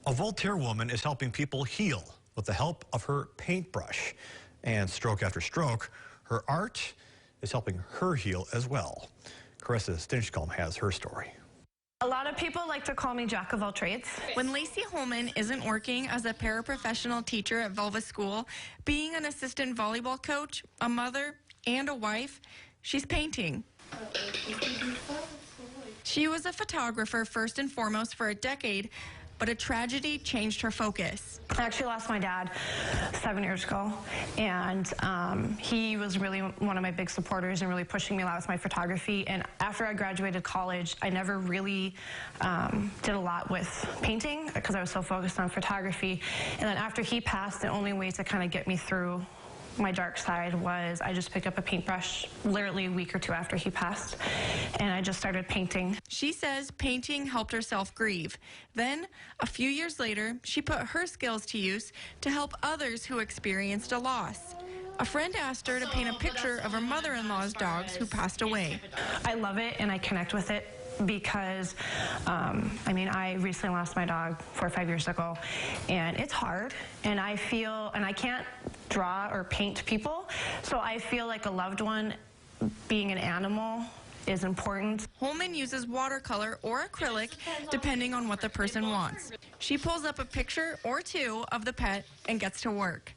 A Voltaire woman is helping people heal with the help of her paintbrush. And stroke after stroke, her art is helping her heal as well. Carissa Stinchcomb has her story. A lot of people like to call me Jack of all trades. When Lacey Holman isn't working as a paraprofessional teacher at Volva School, being an assistant volleyball coach, a mother, and a wife, she's painting. She was a photographer first and foremost for a decade, but a tragedy changed her focus. I actually lost my dad 7 years ago, and he was really one of my big supporters and really pushing me a lot with my photography. And after I graduated college, I never really did a lot with painting because I was so focused on photography. And then after he passed, the only way to kind of get me through my dark side was I just picked up a paintbrush literally a week or two after he passed, and I just started painting. She says painting helped herself grieve. Then, a few years later, she put her skills to use to help others who experienced a loss. A friend asked her to paint a picture of her mother-in-law's dogs who passed away. I love it and I connect with it because, I recently lost my dog 4 or 5 years ago, and it's hard, and I can't draw or paint people, so I feel like a loved one, being an animal, is important. Holman uses watercolor or acrylic depending on what the person wants. She pulls up a picture or two of the pet and gets to work.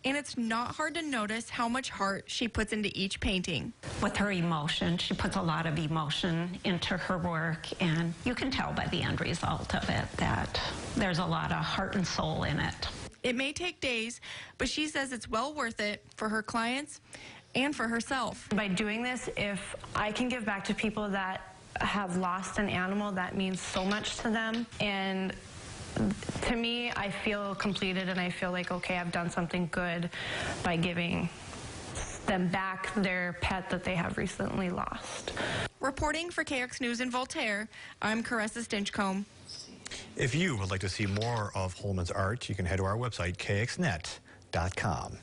And it's not hard to notice how much heart she puts into each painting. With her emotion, she puts a lot of emotion into her work, and you can tell by the end result of it that there's a lot of heart and soul in it. It may take days, but she says it's well worth it for her clients and for herself. By doing this, if I can give back to people that have lost an animal, that means so much to them. And to me, I feel completed, and I feel like, okay, I've done something good by giving them back their pet that they have recently lost. Reporting for KX News in Voltaire, I'm Carissa Stinchcomb. If you would like to see more of Holman's art, you can head to our website, kxnet.com.